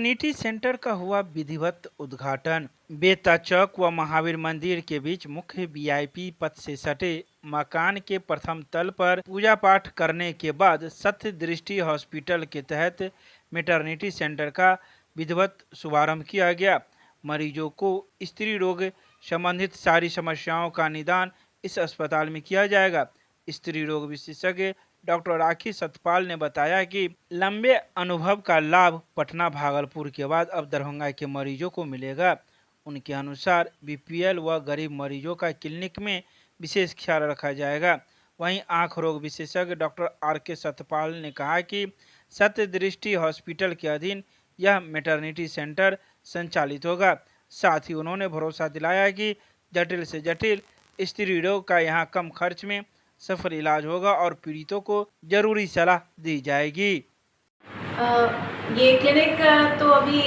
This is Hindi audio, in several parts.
मैटरनिटी सेंटर का हुआ विधिवत उद्घाटन। बेता चौक व महावीर मंदिर के बीच मुख्य वीआईपी पथ से सटे मकान के प्रथम तल पर पूजा पाठ करने के बाद सत्य दृष्टि हॉस्पिटल के तहत मैटरनिटी सेंटर का विधिवत शुभारंभ किया गया। मरीजों को स्त्री रोग संबंधित सारी समस्याओं का निदान इस अस्पताल में किया जाएगा। स्त्री रोग विशेषज्ञ डॉक्टर राखी सतपाल ने बताया कि लंबे अनुभव का लाभ पटना भागलपुर के बाद अब दरभंगा के मरीजों को मिलेगा। उनके अनुसार बीपीएल व गरीब मरीजों का क्लिनिक में विशेष ख्याल रखा जाएगा। वहीं आंख रोग विशेषज्ञ डॉक्टर आर.के. सतपाल ने कहा कि सत्य दृष्टि हॉस्पिटल के अधीन यह मैटरनिटी सेंटर संचालित होगा। साथ ही उन्होंने भरोसा दिलाया कि जटिल से जटिल स्त्री रोग का यहाँ कम खर्च में सफल इलाज होगा और पीड़ितों को जरूरी सलाह दी जाएगी। ये क्लिनिक तो अभी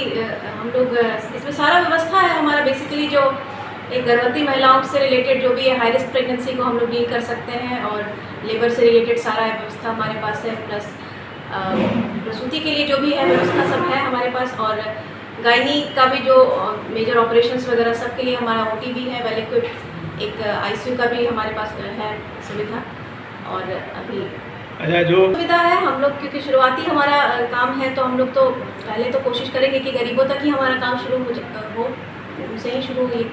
हम लोग इसमें सारा व्यवस्था है हमारा। बेसिकली जो एक गर्भवती महिलाओं से रिलेटेड जो भी है हाई रिस्क प्रेगनेंसी को हम लोग डील कर सकते हैं और लेबर से रिलेटेड सारा व्यवस्था हमारे पास है। प्लस प्रसूति के लिए जो भी है व्यवस्था सब है हमारे पास। और गायनी का भी जो मेजर ऑपरेशंस वगैरह सब के लिए हमारा ओटी भी है, वेल इक्विप्ड। एक आईसीयू का भी हमारे पास है सुविधा। और अभी जो सुविधा है हम लोग, क्योंकि शुरुआती हमारा काम है तो हम लोग तो पहले तो कोशिश करेंगे कि गरीबों तक ही हमारा काम शुरू हो उनसे ही शुरू हुई।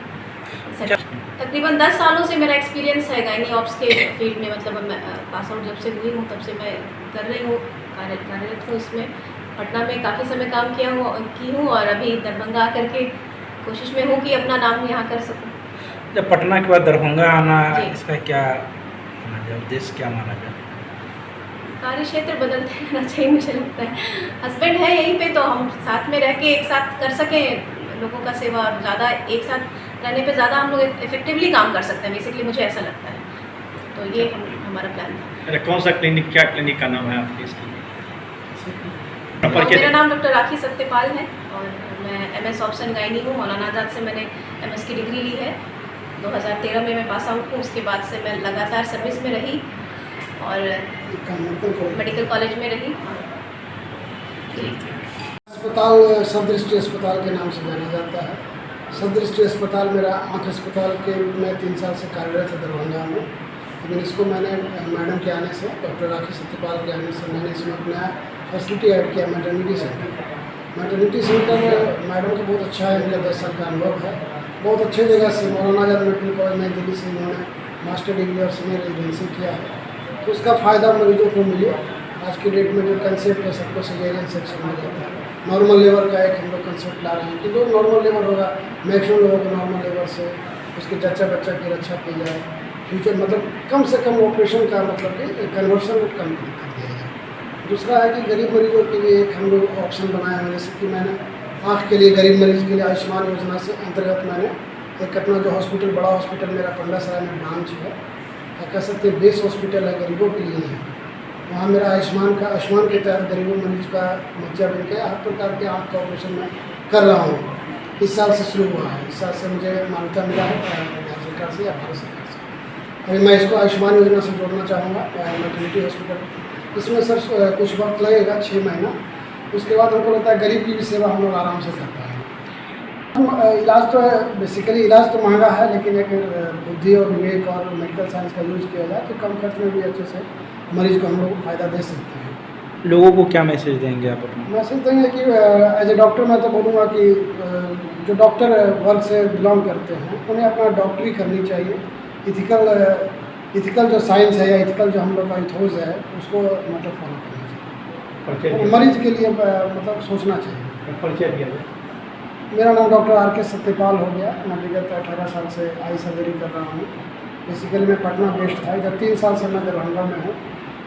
तकरीबन 10 सालों से मेरा एक्सपीरियंस है गायनी ऑप्स के फील्ड में। मतलब मैं पास आउट जब से हुई हूँ तब से मैं कर रही हूँ, कार्यरत हूँ इसमें। पटना में काफ़ी समय काम की हूँ और अभी दरभंगा आकर के कोशिश में हूँ कि अपना नाम यहाँ कर सकूँ। जब पटना के बाद दरभंगा आना, इसका क्या माना जाए, उद्देश्य क्या माना जाए? कार्य क्षेत्र बदलते रहना चाहिए मुझे लगता है। हस्बैंड है यहीं पे तो हम साथ में रह के एक साथ कर सकें लोगों का सेवा। ज़्यादा एक साथ रहने पे ज़्यादा हम लोग इफेक्टिवली काम कर सकते हैं, बेसिकली मुझे ऐसा लगता है। तो ये हमारा प्लान था। अरे कौन सा क्लिनिक, क्या क्लिनिक का नाम है आपके इसके? मेरा नाम डॉक्टर राखी सत्यपाल है और मैं MS ऑप्शन गायनी हूँ। मौलाना आज़ाद से मैंने MS की डिग्री ली है। 2013 में मैं पास आउट हूँ। उसके बाद से मैं लगातार सर्विस में रही और मेडिकल कॉलेज में रही। अस्पताल सदृष्टि अस्पताल के नाम से जाना जाता है। सदृष्टि अस्पताल मेरा आँख अस्पताल के रूप में 3 साल से कार्यरत है दरभंगा में। लेकिन इसको मैंने मैडम के आने से, डॉक्टर राखी सत्यपाल के आने से मैंने इसमें अपना फैसिलिटी ऐड किया, maternity centre. Maternity centre madam का बहुत अच्छा है, इनका 10 साल का अनुभव है। बहुत अच्छे जगह से मौलाना आज़ाद मेडिकल कॉलेज नई दिल्ली से इन्होंने मास्टर डिग्री और सीनियर रेजिडेंसी किया है, तो उसका फ़ायदा मरीजों को मिले। आज की डेट में जो कंसेप्ट है सबको सिजेरियन सेक्शन में जाता है। नॉर्मल लेबर का एक हम लोग कंसेप्ट ला रहे हैं कि जो नॉर्मल लेबर होगा, मैक्सिमम लोगों को नॉर्मल लेबर से उसके जच्चा बच्चा की रक्षा की जाए। फ्यूचर मतलब कम से कम ऑपरेशन का मतलब कि कन्वर्सन रेट कम कर दिया जाए। दूसरा है कि गरीब मरीजों के लिए एक हम लोग ऑप्शन बनाए हैं, जैसे कि मैंने आँख के लिए गरीब मरीज के लिए आयुष्मान योजना से अंतर्गत मैंने एक अपना जो हॉस्पिटल, बड़ा हॉस्पिटल मेरा पंडासराय में ब्रांच है, कह सकते हैं बेस हॉस्पिटल है, गरीबों के लिए है। वहाँ मेरा आयुष्मान के तहत गरीबों मरीज का मुखिया बन के हर प्रकार के आँख का ऑपरेशन मैं कर रहा हूँ। इस साल से शुरू हुआ है। इस साल से मुझे मान्यता मिला है बिहार सरकार से या भारत सरकार से। अभी मैं इसको आयुष्मान योजना से जोड़ना चाहूँगा, मैटरनिटी हॉस्पिटल। इसमें सर कुछ वक्त लगेगा, 6 महीना। उसके बाद हमको लगता है गरीब की भी सेवा हम लोग आराम से कर पाएंगे। इलाज तो बेसिकली इलाज तो महंगा है, लेकिन एक बुद्धि और विवेक और मेडिकल साइंस का यूज किया जाए तो कम खर्च में भी अच्छे से मरीज को हम लोग फ़ायदा दे सकते हैं। लोगों को क्या मैसेज देंगे आप अपना? मैसेज देंगे कि एज ए डॉक्टर मैं तो बोलूँगा कि जो डॉक्टर वर्ग से बिलोंग करते हैं उन्हें अपना डॉक्टरी करनी चाहिए। इथिकल जो साइंस है या इथिकल जो हम लोग का इथोज है उसको मतलब फॉलो करना चाहिए। मरीज के लिए मतलब सोचना चाहिए। परिचय दिया जाए। मेरा नाम डॉक्टर आर.के. सत्यपाल हो गया। मैं विगत 18 साल से आई सर्जरी कर रहा हूँ। बेसिकली मैं पटना बेस्ड था, इधर 3 साल से मैं दरभंगा में हूँ।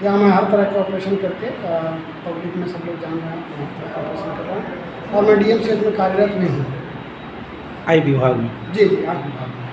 यहाँ मैं हर तरह का ऑपरेशन करके पब्लिक में सब लोग जान रहे हैं हर तरह का ऑपरेशन कर रहा हूँ और मैं DMCH में कार्यरत भी हूँ। आई विभाग में? जी, आई विभाग में।